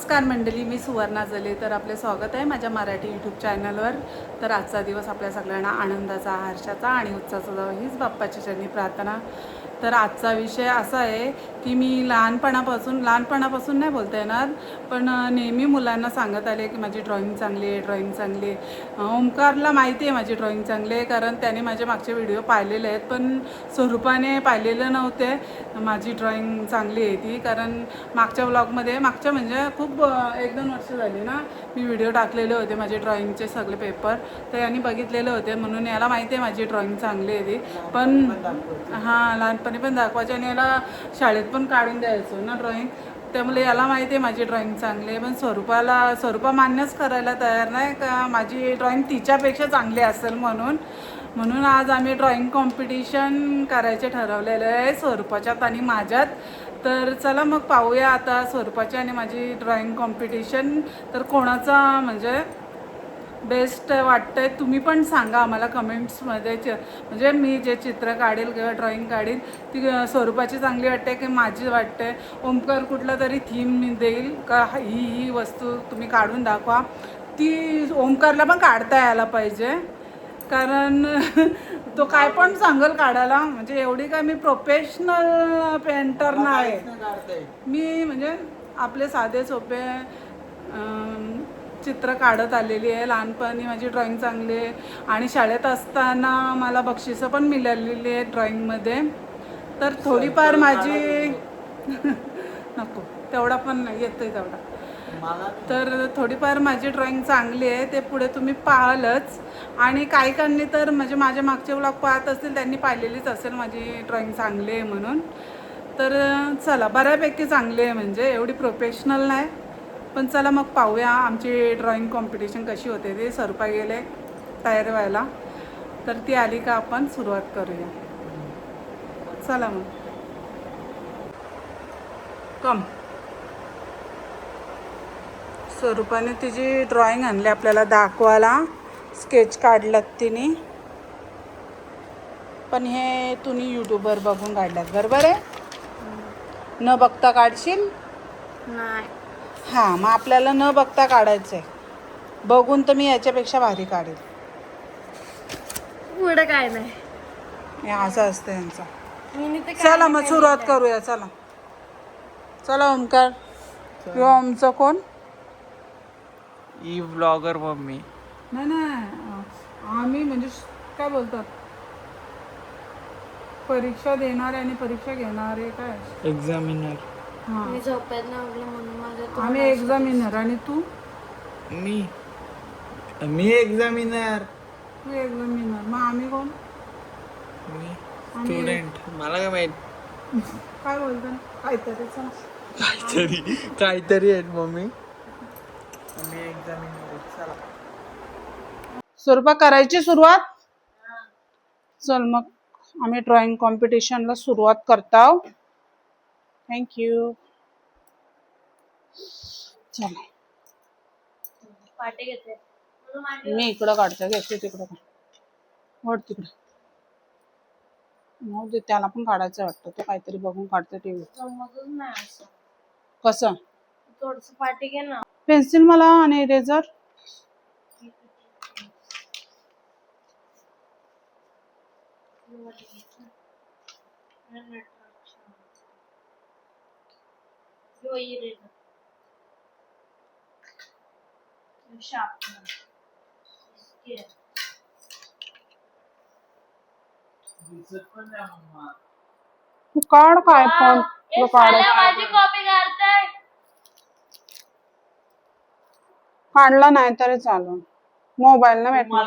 नमस्कार मंडळी, मी सुवर्णा जले. तर आपले स्वागत आहे माझ्या मराठी यूट्यूब चॅनलवर. तर आजचा दिवस आपल्या सगळ्यांना आनंदाचा, हर्षाचा आणि उत्साहाचा जावो हीच बाप्पाची चरणी प्रार्थना. तर आजचा विषय असा आहे की मी लहानपणापासून नाही बोलता येणार, पण नेहमी मुलांना सांगत आले की माझी ड्रॉइंग चांगली आहे, ड्रॉइंग चांगली आहे. ओमकारला माहिती आहे माझी ड्रॉइंग चांगली आहे, कारण त्याने माझे मागचे व्हिडिओ पाहिलेले आहेत, पण स्वरूपाने पाहिलेलं नव्हते माझी ड्रॉइंग चांगली आहे ती. कारण मागच्या व्लॉगमध्ये म्हणजे खूप 1-2 वर्ष झाली ना, मी व्हिडिओ टाकलेले होते माझे ड्रॉइंगचे सगळे पेपर, तर यांनी बघितलेले होते, म्हणून याला माहिती आहे माझी ड्रॉइंग चांगली आहे ती. पण हां, लहानपणी पण दाखवायचे आणि याला शाळेत पण काढून द्यायचो ना ड्रॉइंग, त्यामुळे याला माहिती आहे माझी ड्रॉइंग चांगली आहे. पण स्वरूपा मान्यच करायला तयार नाही का माझी ड्रॉइंग तिच्यापेक्षा चांगली असेल. म्हणून आज आम्ही ड्रॉइंग कॉम्पिटिशन करायचे ठरवलेलं आहे स्वरूपाच्यात आणि माझ्यात. तर चला मग पाहूया आता स्वरूपाची आणि माझी ड्रॉइंग कॉम्पिटिशन. तर कोणाचा म्हणजे बेस्ट वाटतंय तुम्ही पण सांगा आम्हाला कमेंट्समध्ये. म्हणजे मी जे चित्र काढेल किंवा ड्रॉइंग काढेल ती स्वरूपाची चांगली वाटते की माझी वाटते. ओमकार कुठला तरी थीम देईल का ही वस्तू तुम्ही काढून दाखवा, ती ओमकारला पण काढता यायला पाहिजे, कारण तो काय पण सांगेल काढायला. म्हणजे एवढी काय मी प्रोफेशनल पेंटर नाही, मी म्हणजे आपले साधे सोपे चित्र काढत आलेली आहे. लहानपणी माझी ड्रॉइंग चांगली आहे आणि शाळेत असताना मला बक्षिसं पण मिळालेली आहेत ड्रॉइंगमध्ये. तर थोडीफार माझी नको तेवढा पण नाही येतोय तेवढा, तर थोडीफार माझी ड्रॉइंग चांगली आहे, ते पुढे तुम्ही पाहालच. आणि काहीकांनी तर म्हणजे माझ्या मागचे व्लॉग पाहत असतील त्यांनी पाहिलेलीच असेल माझी ड्रॉइंग चांगली आहे म्हणून. तर चला, बऱ्यापैकी चांगली आहे, म्हणजे एवढी प्रोफेशनल नाही, पण चला मग पाहूया आमची ड्रॉइंग कॉम्पिटिशन कशी होते. ते स्वरूपा गेले तयार व्हायला, तर ती आली का आपण सुरुवात करूया. चला मग कम. स्वरूपाने तिची ड्रॉइंग आणली आपल्याला दाखवायला, स्केच काढलात तिने, पण हे तुम्ही यूट्यूबवर बघून काढलात बरोबर आहे? न बघता काढशील? नाही. हां, मग आपल्याला न बघता काढायचं आहे. बघून तर मी याच्यापेक्षा भारी काढेल. पुढे काय नाही, हे असं असतं यांचं. चला चला मग सुरुवात करूया. चला ओमकार, यो आमचं कोण? E vlogger mummy. नाही, आम्ही म्हणजे काय बोलतात, परीक्षा देणारे आणि परीक्षा घेणारे काय? एक्झामिनर. हां, मी झोपेत नव्हलं म्हणून माझं आम्ही एक्झामिनर आणि तू मी एक्झामिनर. तू एक्झामिनर, मग आम्ही कोण? मी स्टुडंट. मला काय माहित, काय बोलतो काहीतरी सांग. काहीतरी आहेत मम्मी. मी एक्झामिनर. चला स्वरूपा करायची सुरुवात. चल मग आम्ही ड्रॉइंग कॉम्पिटिशनला सुरुवात करतो. थँक्यू. चला पाटे घेते. मी इकडं काढते, घेते तिकडं वड तिकडं. मग ते त्याला पण काढायचं वाटतं, तो काहीतरी बघून काढतो टीव्ही. जमतच नाही असं. कसं? थोडस पाटे घे ना. पेन्सिल मला आणि इरेझर. तू काढ काय पण तुला काढायचं. माझी कॉपी काढताय. काढला नाही तरी चालू, मोबाईल ना भेटला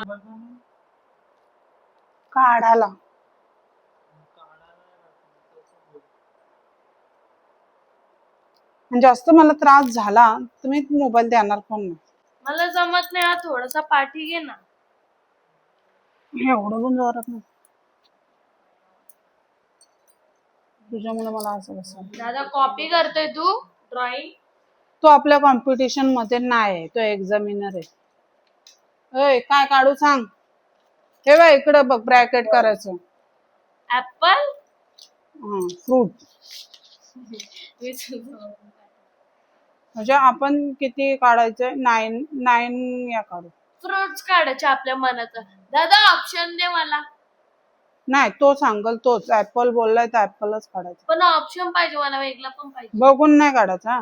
काढायला. म्हणजे जास्त मला त्रास झाला तर मी मोबाईल देणार पण नाही. मला जमत नाही, थोडासा पाठी घे ना. एवढं पण जोरात नाही, तुझ्यामुळे मला असं कसं. दादा कॉपी करतोय तू ड्रॉइंग? तो आपल्या कॉम्पिटिशन मध्ये नाही, तो एक्झामिनर आहे. ओय काय काढू सांग. हे बघ इकडे बघ, ब्रॅकेट करायचं. ऍपल. फ्रूट. म्हणजे आपण किती काढायचे? 9 या काढू. फ्रुट्स काढायचे आपल्या मनाचं. दादा ऑप्शन दे मला. नाही, तो सांगल तोच. ऍपल बोललाय तर ऍपलच काढायचं. पण ऑप्शन पाहिजे मला, वेगळा पण पाहिजे. बघून नाही काढायचा.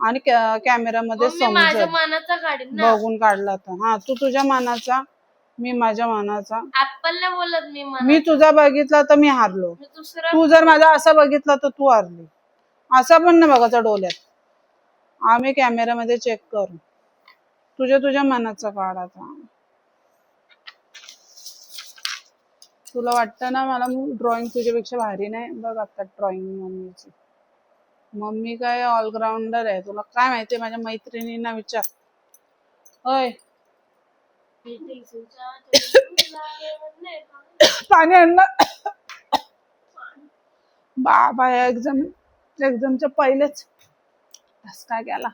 आणि कॅमेरामध्ये मग मी माझ्या समजेल. मनाचा काढीन ना. बघून काढला तर. हा, तू तुझ्या मनाचा, मी माझ्या मनाचा. ऍपल नाही बोलत मी मी तुझा बघितला तर मी हारलो. मी दुसरा. तू जर माझा असा बघितला तर तू हारली. असा पण नाही बघायचा डोळ्यात. आम्ही कॅमेरामध्ये चेक करू. तुझ्या मनाचा काढायचा. तुला वाटतं ना मला ड्रॉइंग तुझ्यापेक्षा भारी नाही? बघ आता ड्रॉइंग मम्मीची. मम्मी काय ऑलराऊंडर आहे. तुला काय माहितीये? माझ्या मैत्रिणींना विचार. होय, पाणी आणलं. बाबा, एक्झामच्या पहिलेच बस काय केला.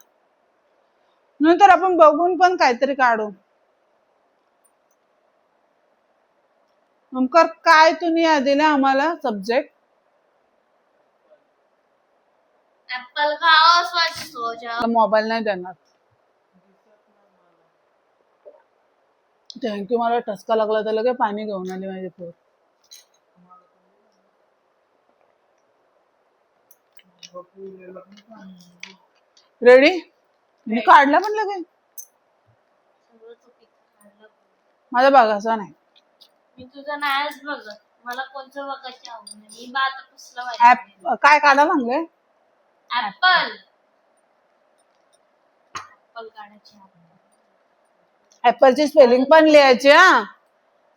नंतर आपण बघून पण काहीतरी काढू. ओमकार, काय तुम्ही दिले आम्हाला सब्जेक्ट? ऍपल खाओस वाटत सोजा. मोबाईल नाही देणार. थँक्यू. मला ठसका लागला तर लगे पाणी घेऊन आले माझे पोर. रेडी? मी काढला पण लगे. माझा बघायचा नाही. मी तुझं नाहीच बघत. मला कोणतं बघायची आवड नाही. मी आता पुसलं पाहिजे. काय काढा लागले? ऍपल. ऍपल काढायची आवड. ऍपलची स्पेलिंग पण लिहायची. हा,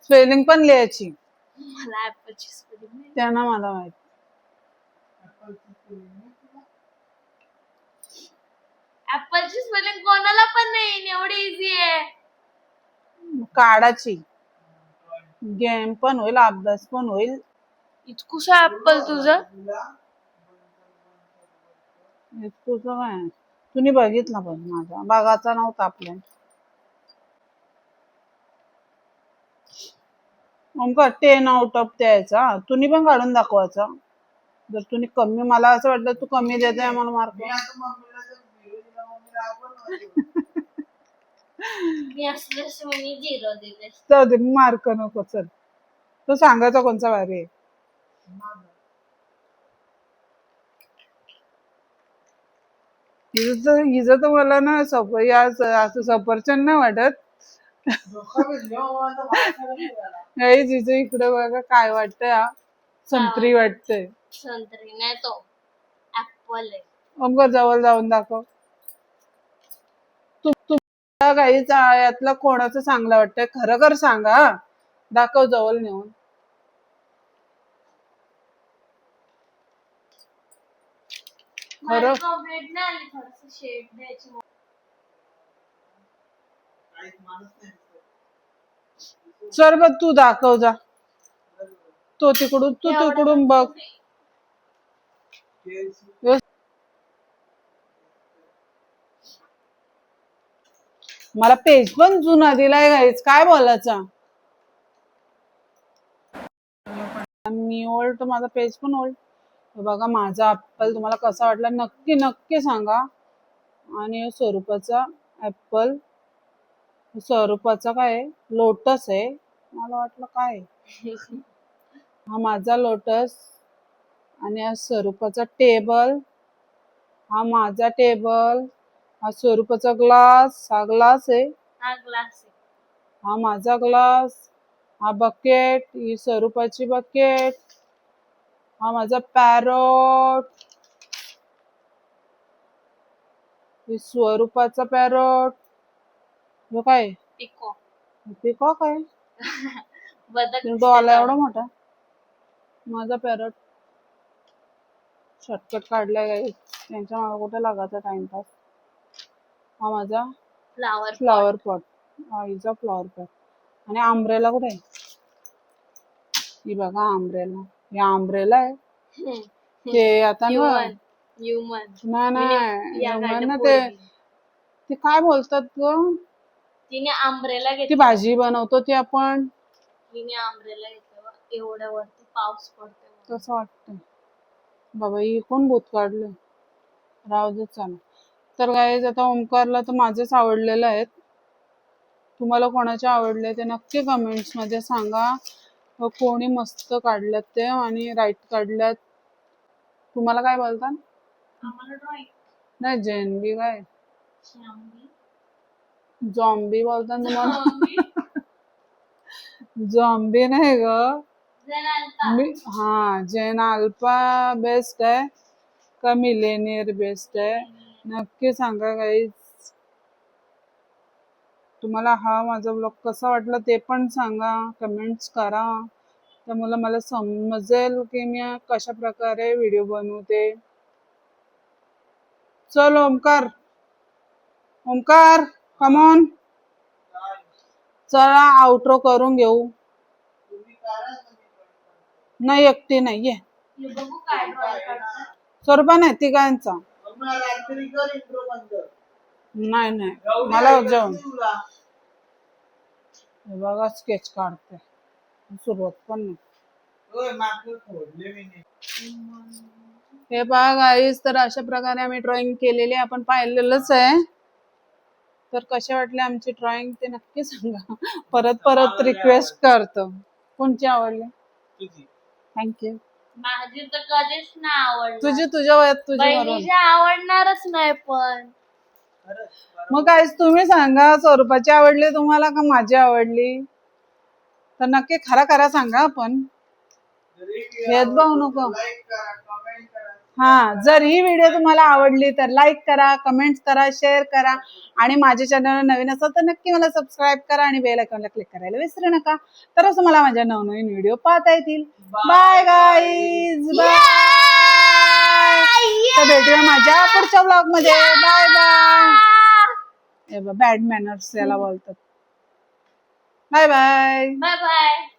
स्पेलिंग पण लिहायची. मला ऍपलची स्पेलिंग नाही. त्यांना मला माहिती. ऍपलची स्पेलिंग कोणाला पण नाही, एवढी इझी आहे. काढाची. गेम पण होईल, अभ्यास पण होईल. इतकुसा ऍपल तुझं? तुझं काय? तुम्ही बघितलं पण माझा बघायचा नव्हता आपल्या. ओमकार 10 आउट ऑफ द्यायचा. तुम्ही पण काढून दाखवायचा. जर तुम्ही कमी, मला असं वाटलं तू कमी देताय मला मार्क. मी असल्यास मी 0 दिले. जाऊ दे, मार्क नको. चल, तो सांगायचा कोणचा भारी आहे. हिचं तर मला ना असं सफरचंद नाही वाटत. हिचं इकडे बघा काय वाटतंय. संत्री वाटतंय. संत्री नाही, तो ऍपल आहे. ओमकार, जवळ जाऊन दाखव. तू काहीच यातलं कोणाचं चांगलं वाटतंय खरं कर सांगा. दाखव जवळ नेऊन. खरं. कॉम्प्लीट नाही आली, थोडस शेड द्यायची. सर बघ, तू दाखव जा. तू तिकडून बघ. मला पेज पण जुना दिलाय गाईच. काय बोलायचं? मी ओल्ड तर माझा पेज पण ओल्ड. बघा माझा ऍपल तुम्हाला कसा वाटला नक्की नक्की सांगा. आणि स्वरूपाचा ऍपल, स्वरूपाचा काय आहे? लोटस आहे. मला वाटलं काय आहे? हा माझा लोटस. आणि हा स्वरूपाचा टेबल. हा माझा टेबल. हा स्वरूपाचा ग्लास. हा ग्लास आहे. हा ग्लास आहे. हा माझा ग्लास. हा बकेट. ही स्वरूपाची बकेट. हा माझा पॅरोट. ही स्वरूपाचा पॅरोट. हे काय? पिको. पिकॉक आहे. बदक डॉला एवढा मोठा. माझा पॅरोट. शॉर्टकट काढलाय काही. त्यांच्या मागे कुठे लागायचा टाइमपास. हा माझा फ्लॉवर पॉट. हा हिचा फ्लॉवर पॉट. आणि आंब्रेला कुठे आहे? ही बघा आंब्रेला. हे आंब्रेला आहे. ते आता ना ते काय बोलतात ग? तिने आंब्रेला ती घेतली. भाजी बनवतो ती आपण. तिने आंब्रेला घेतलं. एवढ्या वरती पाऊस पडतो. तसं वाटतं. बाबा ही कोण भूत काढलं? राहू दे, चाल. तर गाईज आता ओमकारला तर माझेच आवडलेले आहेत. तुम्हाला कोणाचे आवडले ते नक्की कमेंट्स मध्ये सांगा. कोणी मस्त काढल्यात ते आणि राईट काढल्यात. तुम्हाला काय बोलतात? आम्हाला ड्रॉइंग नाही जेनबी काय झॉम्बी बोलतात तुम्हाला. झॉम्बी नाही ग. जेन अल्फा बेस्ट आहे का मिलेनियर बेस्ट आहे नक्की सांगा गाईज. तुम्हाला हा माझा ब्लॉग कसा वाटला ते पण सांगा, कमेंट्स करा. त्यामुळे मला समजेल की मी कशा प्रकारे व्हिडिओ बनवते. चल ओमकार, ओमकार कम ऑन, चला आउट्रो करून घेऊ. नाही एकटी नाहीये. बघू काय ड्रॉइंग काढतात. स्वरूपा नाही तिघांचा. नाही नाही मला जाऊन हे बघा स्केच काढते. सुरुवात पण नाही. हे पहा गाईस, तर अशा प्रकारे आम्ही ड्रॉइंग केलेली आपण पाहिलेलंच आहे. तर कसे वाटले आमची ड्रॉइंग ते नक्की सांगा. परत परत रिक्वेस्ट करतो. कोणची आवडली? थँक्यू. माझी तर कधीच नाही आवडली. तुझी तुझ्या वयात तुझी बरोबर. बहिणीची आवडणारच नाही पण. मग काय तुम्ही सांगा, स्वरूपाची आवडली तुम्हाला का माझी आवडली? तर नक्की खरा खरा सांगा. आपण भेदभाव नको. हा, जर ही व्हिडिओ तुम्हाला आवडली तर लाईक करा, कमेंट करा, शेअर करा आणि माझ्या चॅनल नवीन असेल तर नक्की मला सबस्क्राईब करा आणि बेल आयकॉनला क्लिक करायला विसरू नका. तरच मला माझ्या नवनवीन व्हिडिओ पाहता येतील. Bye guys, bye. तर भेटूया माझ्या पुढच्या ब्लॉग मध्ये. Bye bye. बॅड मॅनर्स याला बोलतात. Bye bye. Bye bye.